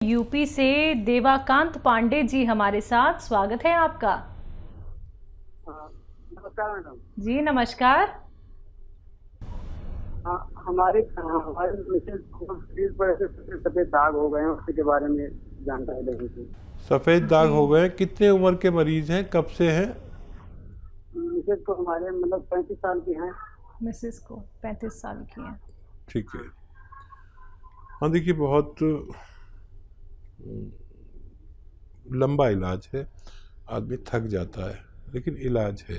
UP से देवाकांत पांडे जी हमारे साथ, स्वागत है आपका। नमस्कार मैडम जी नमस्कार। हमारे हमारे मिसेज को शरीर पर ऐसे सफेद दाग हो गए हैं, उसके बारे में जानकारी लेनी थी। सफ़ेद दाग हो गए, कितने उम्र के मरीज हैं, कब से हैं? मिसेज को हमारे मतलब 35 साल की हैं। मिसेस को 35 साल की हैं। ठीक है। हाँ देखिए, बहुत लंबा इलाज है, आदमी थक जाता है, लेकिन इलाज है।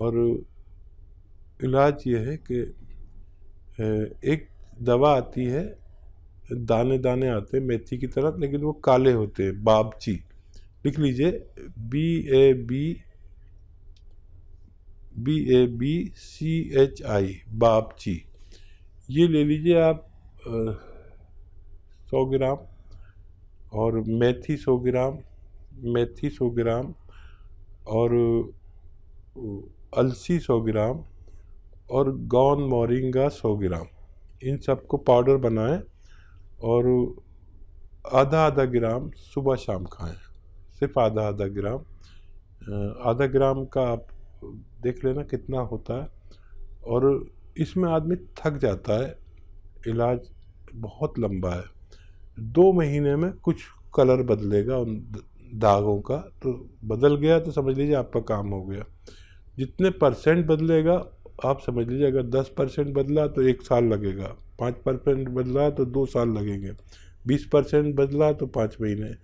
और इलाज ये है कि एक दवा आती है, दाने दाने आते हैं मेथी की तरह, लेकिन वो काले होते हैं, बाबची। लिख लीजिए, BABCHI, बाबची। ये ले लीजिए आप 100 ग्राम, और मेथी 100 ग्राम, मेथी 100 ग्राम, और अलसी 100 ग्राम, और गौन मोरिंगा 100 ग्राम। इन सबको पाउडर बनाएं और आधा आधा ग्राम सुबह शाम खाएं, सिर्फ आधा आधा ग्राम। आधा ग्राम का आप देख लेना कितना होता है। और इसमें आदमी थक जाता है, इलाज बहुत लंबा है। 2 महीने में कुछ कलर बदलेगा उन दागों का, तो बदल गया तो समझ लीजिए आपका काम हो गया। जितने परसेंट बदलेगा आप समझ लीजिए, अगर 10% बदला तो 1 साल लगेगा, 5% बदला तो 2 साल लगेंगे, 20% बदला तो 5 महीने।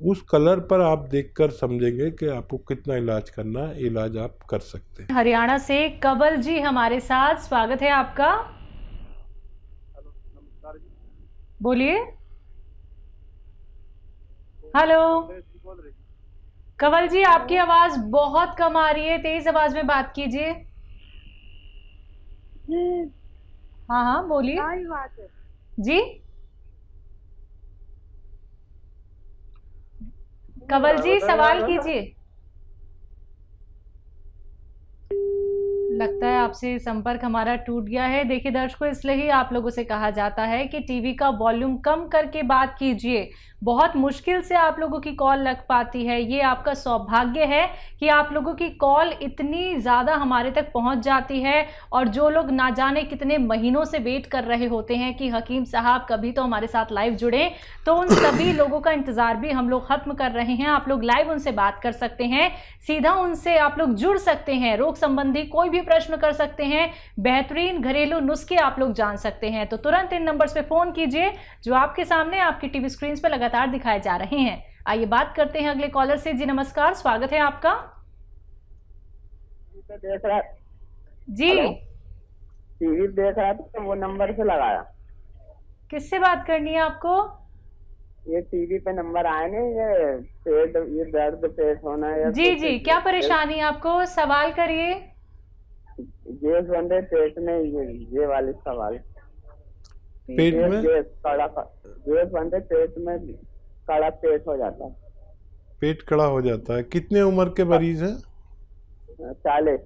उस कलर पर आप देखकर समझेंगे कि आपको कितना इलाज करना है, इलाज आप कर सकते हैं। हरियाणा से कवल जी हमारे साथ, स्वागत है आपका। बोलिए। हेलो कवल जी, आपकी आवाज बहुत कम आ रही है, तेज आवाज में बात कीजिए। हाँ हाँ बोलिए। बात है जी कवल जी, सवाल कीजिए। लगता है आपसे संपर्क हमारा टूट गया है। देखिए दर्शकों, इसलिए ही आप लोगों से कहा जाता है कि टीवी का वॉल्यूम कम करके बात कीजिए। बहुत मुश्किल से आप लोगों की कॉल लग पाती है। ये आपका सौभाग्य है कि आप लोगों की कॉल इतनी ज़्यादा हमारे तक पहुंच जाती है। और जो लोग ना जाने कितने महीनों से वेट कर रहे होते हैं कि हकीम साहब कभी तो हमारे साथ लाइव जुड़े, तो उन सभी लोगों का इंतज़ार भी हम लोग खत्म कर रहे हैं। आप लोग लाइव उनसे बात कर सकते हैं, सीधा उनसे आप लोग जुड़ सकते हैं, रोग संबंधी कोई भी प्रश्न कर सकते हैं, बेहतरीन घरेलू नुस्खे आप लोग जान सकते हैं। तो तुरंत इन नंबर्स पे फोन कीजिए जो आपके सामने आपकी टीवी स्क्रीन पे लगातार दिखाए जा रहे हैं। आइए बात करते हैं अगले कॉलर से। जी नमस्कार, स्वागत है आपका। जी टीवी देख रहा था तो वो नंबर से लगाया। किससे बात करनी है आपको? ये टीवी पे नंबर आए नहीं, ये पेट, ये दर्द पेट होना है। जी जी, क्या परेशानी है आपको, सवाल करिए। गैस बंदे पेट में, ये वाली सवाल। पेट में गैस बंदे पेट में, कड़ा पेट हो जाता है। पेट कड़ा हो जाता है। कितने उम्र के मरीज हैं? 40।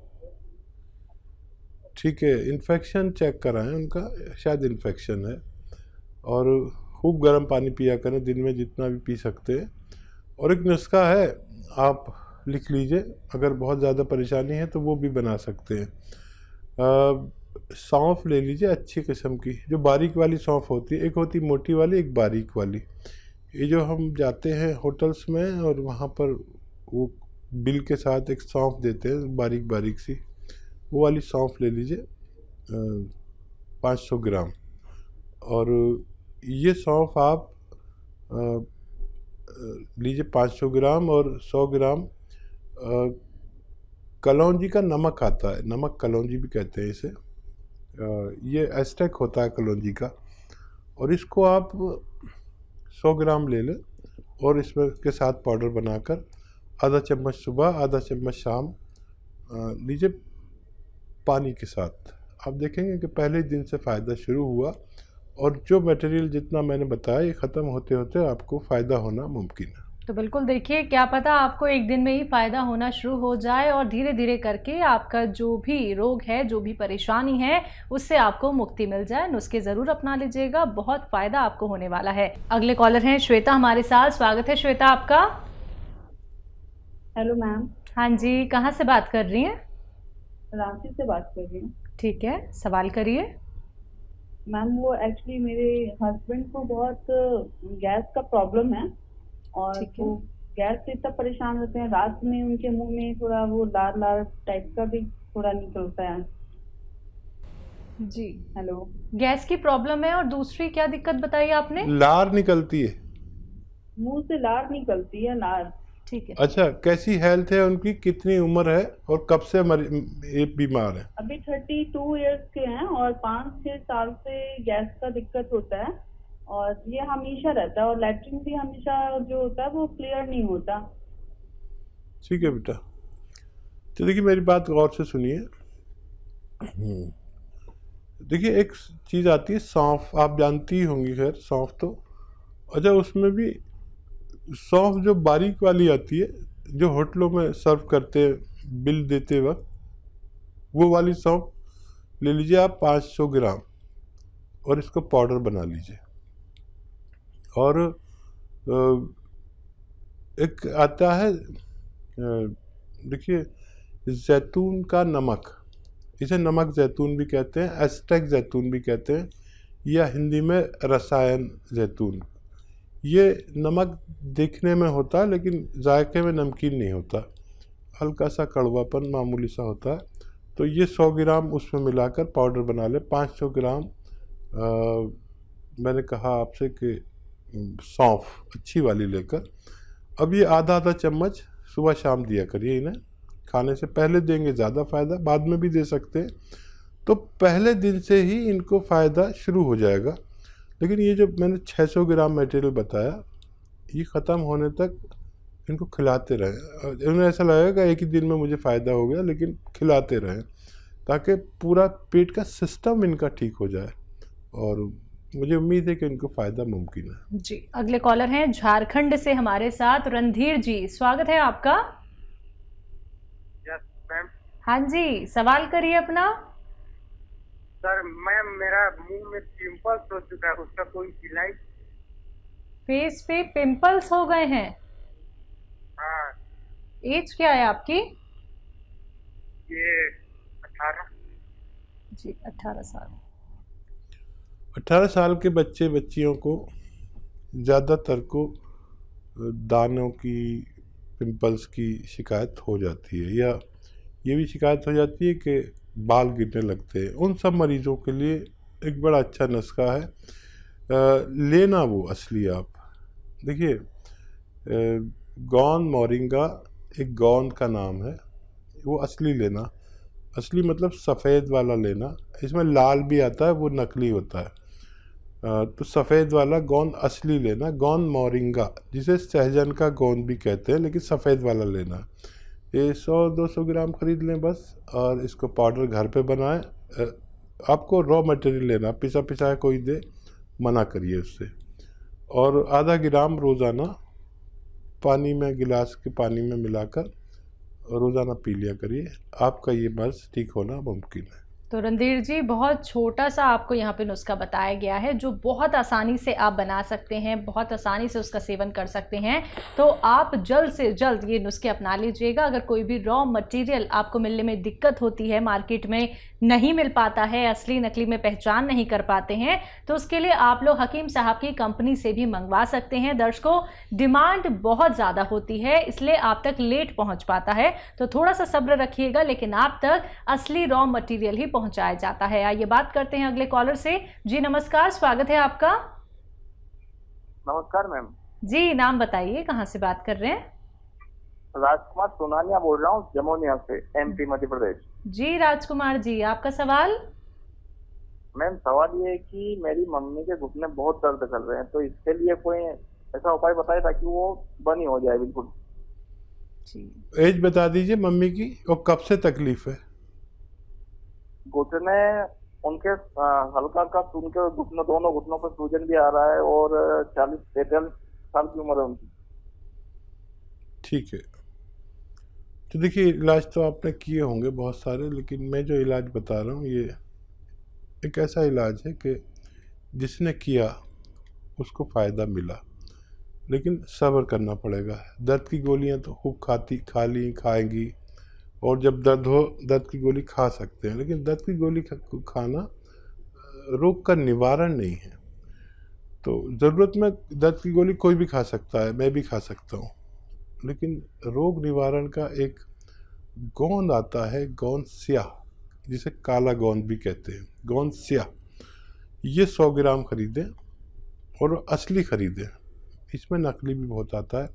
ठीक है, इन्फेक्शन चेक कराएं उनका, शायद इन्फेक्शन है। और खूब गर्म पानी पिया करें, दिन में जितना भी पी सकते हैं। और एक नुस्खा है, आप लिख लीजिए, अगर बहुत ज़्यादा परेशानी है तो वो भी बना सकते हैं। सौंफ ले लीजिए अच्छी किस्म की, जो बारीक वाली सौंफ होती है, एक होती मोटी वाली, एक बारीक वाली। ये जो हम जाते हैं होटल्स में और वहाँ पर वो बिल के साथ एक सौंफ देते हैं बारीक बारीक सी, वो वाली सौंफ ले लीजिए 500 ग्राम। और ये सौंफ आप लीजिए 500 ग्राम, और 100 ग्राम कलौंजी का नमक आता है, नमक कलौंजी भी कहते हैं इसे। ये एस्टेक होता है कलौंजी का। और इसको आप 100 ग्राम ले लें और इसमें के साथ पाउडर बनाकर आधा चम्मच सुबह, आधा चम्मच शाम लीजिए पानी के साथ। आप देखेंगे कि पहले दिन से फ़ायदा शुरू हुआ, और जो मटेरियल जितना मैंने बताया ये ख़त्म होते होते आपको फ़ायदा होना मुमकिन है। तो बिल्कुल देखिए, क्या पता आपको एक दिन में ही फ़ायदा होना शुरू हो जाए और धीरे धीरे करके आपका जो भी रोग है, जो भी परेशानी है, उससे आपको मुक्ति मिल जाए। नुस्खे ज़रूर अपना लीजिएगा, बहुत फ़ायदा आपको होने वाला है। अगले कॉलर हैं श्वेता हमारे साथ। स्वागत है श्वेता आपका। Hello ma'am. हाँ जी, कहाँ से बात कर रही हैं? रांची से बात कर रही हूँ। ठीक है, सवाल करिए। मैम वो एक्चुअली मेरे हस्बैंड को बहुत गैस का प्रॉब्लम है और ठीक है। वो गैस से इतना परेशान रहते हैं, रात में उनके मुंह में थोड़ा वो लाल लाल टाइप का भी थोड़ा निकलता है। जी, हेलो। गैस की प्रॉब्लम है और दूसरी क्या दिक्कत बताई आपने? लार निकलती है। मुंह से लार निकलती है, लार। ठीक है। अच्छा, कैसी हेल्थ है उनकी, कितनी उम्र है और कब से ये बीमार है? अभी 32 इयर्स के हैं और 5-6 साल से गैस का दिक्कत होता है और ये हमेशा रहता है और लैट्रिन भी हमेशा जो होता है वो क्लियर नहीं होता। ठीक है बेटा, तो देखिए मेरी बात गौर से सुनिए। देखिए एक चीज़ आती है सौंफ, आप जानती ही होंगी, खैर सौंफ तो। अच्छा, उसमें भी सौंफ जो बारीक वाली आती है, जो होटलों में सर्व करते हैं बिल देते वक्त, वो वाली सौंफ ले लीजिए आप 500 ग्राम और इसको पाउडर बना लीजिए। और एक आता है, देखिए जैतून का नमक, इसे नमक जैतून भी कहते हैं, एस्टेक जैतून भी कहते हैं, या हिंदी में रसायन जैतून। ये नमक देखने में होता है लेकिन जायके में नमकीन नहीं होता, हल्का सा कड़वापन मामूली सा होता है। तो ये 100 ग्राम उसमें मिलाकर पाउडर बना ले। 500 ग्राम मैंने कहा आपसे कि सौंफ अच्छी वाली लेकर, अब ये आधा आधा चम्मच सुबह शाम दिया करिए। इन्हें खाने से पहले देंगे ज़्यादा फ़ायदा, बाद में भी दे सकते हैं। तो पहले दिन से ही इनको फ़ायदा शुरू हो जाएगा। लेकिन ये जो मैंने 600 ग्राम मटेरियल बताया, ये ख़त्म होने तक इनको खिलाते रहें। इन्हें ऐसा लगेगा एक ही दिन में मुझे फ़ायदा हो गया, लेकिन खिलाते रहें ताकि पूरा पेट का सिस्टम इनका ठीक हो जाए, और मुझे उम्मीद है कि इनको फ़ायदा मुमकिन है। जी, अगले कॉलर हैं झारखंड से हमारे साथ रणधीर जी। स्वागत है आपका। Yes ma'am. हाँ जी, सवाल करिए अपना। सर मैम, मेरा मुंह में पिंपल्स हो चुका है, उसका कोई इलाज? फेस पे पिंपल्स हो गए हैं? हाँ। एज क्या है आपकी? ये 18। जी, 18 साल। 18 साल के बच्चे बच्चियों को ज़्यादातर को दानों की, पिंपल्स की शिकायत हो जाती है, या ये भी शिकायत हो जाती है कि बाल गिरने लगते हैं। उन सब मरीज़ों के लिए एक बड़ा अच्छा नुस्खा है, लेना वो असली। आप देखिए, गौन मोरिंगा एक गौन का नाम है, वो असली लेना। असली मतलब सफ़ेद वाला लेना, इसमें लाल भी आता है, वो नकली होता है। तो सफ़ेद वाला गोंद असली लेना, गोंद मोरिंगा, जिसे सहजन का गोंद भी कहते हैं, लेकिन सफ़ेद वाला लेना। ये 100-200 ग्राम खरीद लें बस, और इसको पाउडर घर पे बनाएं। आपको रॉ मटेरियल लेना, पिसा पिसाया कोई दे, मना करिए उससे। और आधा ग्राम रोज़ाना पानी में, गिलास के पानी में मिलाकर रोज़ाना पी लिया करिए। आपका ये मर्ज़ ठीक होना मुमकिन है। तो रणधीर जी, बहुत छोटा सा आपको यहाँ पे नुस्खा बताया गया है जो बहुत आसानी से आप बना सकते हैं, बहुत आसानी से उसका सेवन कर सकते हैं। तो आप जल्द से जल्द ये नुस्खे अपना लीजिएगा। अगर कोई भी रॉ मटेरियल आपको मिलने में दिक्कत होती है, मार्केट में नहीं मिल पाता है, असली नकली में पहचान नहीं कर पाते हैं, तो उसके लिए आप लोग हकीम साहब की कंपनी से भी मंगवा सकते हैं। दर्शकों, डिमांड बहुत ज़्यादा होती है, इसलिए आप तक लेट पहुँच पाता है, तो थोड़ा सा सब्र रखिएगा, लेकिन आप तक असली रॉ मटेरियल ही पहुंचाया जाता है। आइए बात करते हैं अगले कॉलर से। जी नमस्कार, स्वागत है आपका। नमस्कार मैम। जी, नाम बताइए, कहां से बात कर रहे हैं? राजकुमार सोनानिया बोल रहा हूँ, जमोनिया से, एमपी मध्य प्रदेश। जी राजकुमार जी, आपका सवाल। मैम सवाल ये है कि मेरी मम्मी के घुटने बहुत दर्द कर रहे हैं, तो इसके लिए कोई ऐसा उपाय बताए ताकि वो बनी हो जाए बिल्कुल। जी, एज बता दीजिए मम्मी की, और कब से तकलीफ है? घुटने उनके हल्का का, उनके घुटनों, दोनों घुटनों पर सूजन भी आ रहा है, और 40-43 साल की उम्र है उनकी। ठीक है। तो देखिए, इलाज तो आपने किए होंगे बहुत सारे, लेकिन मैं जो इलाज बता रहा हूँ ये एक ऐसा इलाज है कि जिसने किया उसको फ़ायदा मिला, लेकिन सब्र करना पड़ेगा। दर्द की गोलियाँ तो खूब खाएंगी, और जब दर्द हो दर्द की गोली खा सकते हैं, लेकिन दर्द की गोली खाना रोग का निवारण नहीं है। तो ज़रूरत में दर्द की गोली कोई भी खा सकता है, मैं भी खा सकता हूँ, लेकिन रोग निवारण का एक गोंद आता है, गोंद स्याह, जिसे काला गोंद भी कहते हैं, गोंद स्याह। ये 100 ग्राम खरीदें और असली खरीदें, इसमें नकली भी बहुत आता है।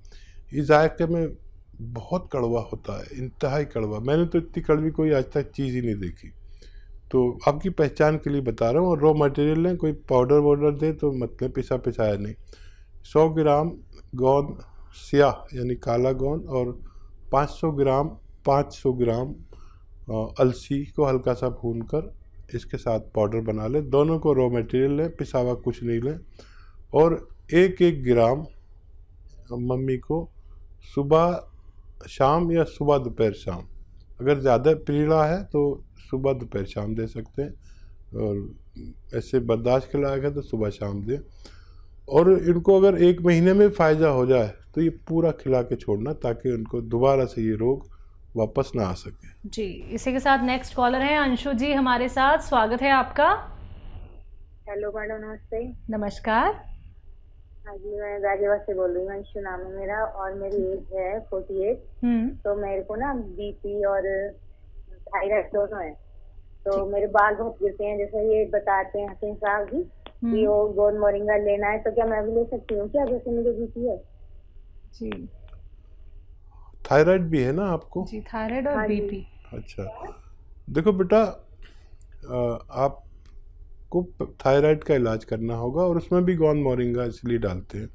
इस जायके में बहुत कड़वा होता है, इंतहाई कड़वा। मैंने तो इतनी कड़वी कोई आज तक चीज़ ही नहीं देखी। तो आपकी पहचान के लिए बता रहा हूँ। और रॉ मटेरियल लें, कोई पाउडर वाउडर दे तो मतलब पिसाया नहीं। 100 ग्राम गोंद स्याह यानी काला गोंद और 500 ग्राम अलसी को हल्का सा भूनकर इसके साथ पाउडर बना लें। दोनों को रॉ मटेरियल लें, पिसा हुआ कुछ नहीं लें। और 1-1 ग्राम मम्मी को सुबह शाम या सुबह दोपहर शाम, अगर ज़्यादा पीड़ा है तो सुबह दोपहर शाम दे सकते हैं, और ऐसे बर्दाश्त के लायक है तो सुबह शाम दें। और इनको अगर 1 महीने में फ़ायदा हो जाए तो ये पूरा खिला के छोड़ना, ताकि उनको दोबारा से ये रोग वापस ना आ सके। जी, इसी के साथ नेक्स्ट कॉलर हैं अंशु जी हमारे साथ। स्वागत है आपका। हेलो मैडम, नमस्ते। नमस्कार। हाँ जी, मैं गाजियाबाद से बोल रही हूँ। अंशु नाम है मेरा और मेरी एज है 48। तो मेरे को ना बीपी और थायराइड दोनों है। तो मेरे बाल बहुत गिरते हैं, जैसे ये बताते हैं हसीन साहब जी कि वो गोंद मोरिंगा लेना है, तो क्या मैं भी ले सकती हूँ क्या, जैसे मुझे बीपी है? जी, थायराइड भी है ना आपको? जी, थायराइड और बीपी। अच्छा, देखो बेटा, आपको थायराइड का इलाज करना होगा, और उसमें भी गोंद मोरिंगा इसलिए डालते हैं।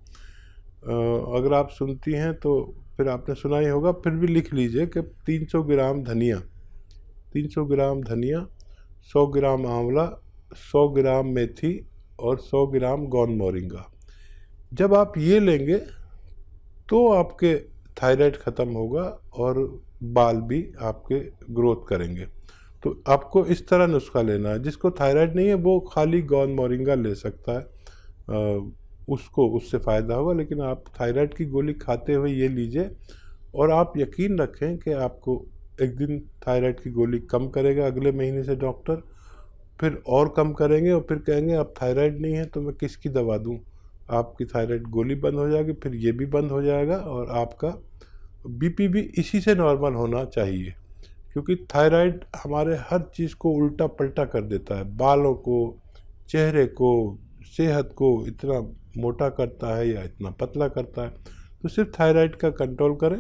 अगर आप सुनती हैं तो फिर आपने सुना ही होगा, फिर भी लिख लीजिए कि 300 ग्राम धनिया, 100 ग्राम आंवला, 100 ग्राम मेथी और 100 ग्राम गोंद मोरिंगा। जब आप ये लेंगे तो आपके थायराइड ख़त्म होगा और बाल भी आपके ग्रोथ करेंगे। तो आपको इस तरह नुस्खा लेना है। जिसको थायराइड नहीं है वो खाली गोंद मोरिंगा ले सकता है, उसको उससे फ़ायदा होगा। लेकिन आप थायराइड की गोली खाते हुए ये लीजिए, और आप यकीन रखें कि आपको एक दिन थायराइड की गोली कम करेगा अगले महीने से डॉक्टर, फिर और कम करेंगे, और फिर कहेंगे अब थायराइड नहीं है तो मैं किसकी दवा दूँ। आपकी थायराइड गोली बंद हो जाएगी, फिर ये भी बंद हो जाएगा, और आपका बीपी भी इसी से नॉर्मल होना चाहिए। क्योंकि थायराइड हमारे हर चीज़ को उल्टा पल्टा कर देता है, बालों को, चेहरे को, सेहत को इतना मोटा करता है या इतना पतला करता है। तो सिर्फ थायराइड का कंट्रोल करें,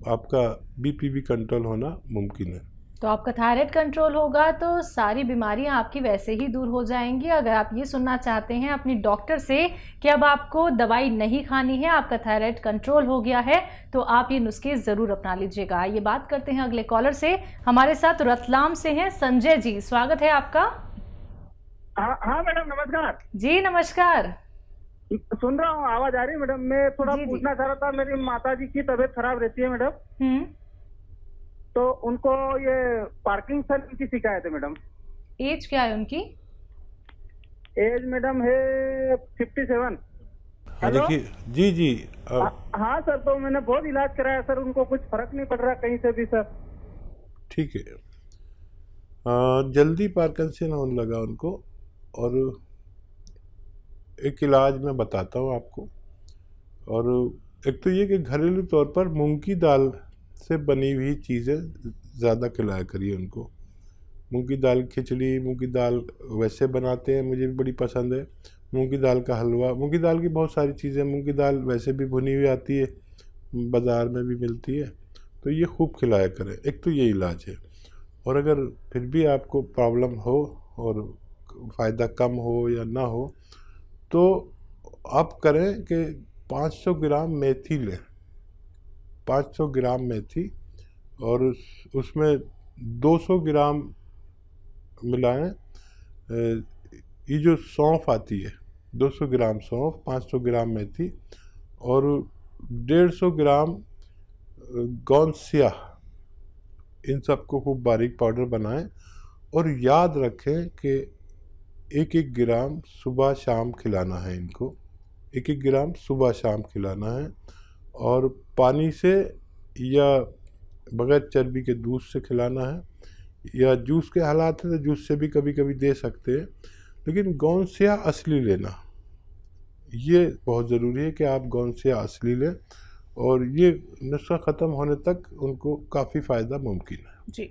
आपका बीपी भी कंट्रोल होना मुमकिन है। तो आपका थायराइड कंट्रोल होगा तो सारी बीमारियां आपकी वैसे ही दूर हो जाएंगी। अगर आप ये सुनना चाहते हैं अपनी डॉक्टर से कि अब आपको दवाई नहीं खानी है, आपका थायराइड कंट्रोल हो गया है, तो आप ये नुस्खे ज़रूर अपना लीजिएगा। ये बात करते हैं अगले कॉलर से। हमारे साथ रतलाम से हैं संजय जी, स्वागत है आपका। हाँ मैडम, नमस्कार जी। नमस्कार, सुन रहा हूँ, आवाज आ रही है मैडम। मैं थोड़ा पूछना चाह रहा था, मेरी माता जी की तबीयत खराब रहती है मैडम, तो उनको ये पार्किंसन की शिकायत है मैडम। एज क्या है उनकी? एज मैडम है 57। हाँ देखिए, जी जी। हाँ सर, तो मैंने बहुत इलाज कराया सर, उनको कुछ फर्क नहीं पड़ रहा कहीं से भी सर। ठीक है, जल्दी पार्किंसन होने लगा उनको, और एक इलाज मैं बताता हूँ आपको। और एक तो ये कि घरेलू तौर पर मूंग की दाल से बनी हुई चीज़ें ज़्यादा खिलाया करिए उनको। मूंग की दाल खिचड़ी, मूंग की दाल वैसे बनाते हैं, मुझे भी बड़ी पसंद है। मूंग की दाल का हलवा, मूंग की दाल की बहुत सारी चीज़ें, मूंग की दाल वैसे भी भुनी हुई आती है, बाज़ार में भी मिलती है, तो ये खूब खिलाया करें। एक तो ये इलाज है। और अगर फिर भी आपको प्रॉब्लम हो और फ़ायदा कम हो या ना हो, तो आप करें कि 500 ग्राम मेथी लें, 500 ग्राम मेथी, और उसमें 200 ग्राम मिलाएं ये जो सौंफ आती है, 200 ग्राम सौंफ, 500 ग्राम मेथी, और 150 ग्राम गौनसिया, इन सबको खूब बारीक पाउडर बनाएं और याद रखें कि 1-1 ग्राम सुबह शाम खिलाना है इनको, 1-1 ग्राम सुबह शाम खिलाना है। और पानी से या बगैर चर्बी के दूध से खिलाना है, या जूस के हालात है तो जूस से भी कभी कभी दे सकते हैं, लेकिन गौनसिया असली लेना, ये बहुत ज़रूरी है कि आप गौनसिया असली लें और ये नुस्खा ख़त्म होने तक उनको काफ़ी फ़ायदा मुमकिन है।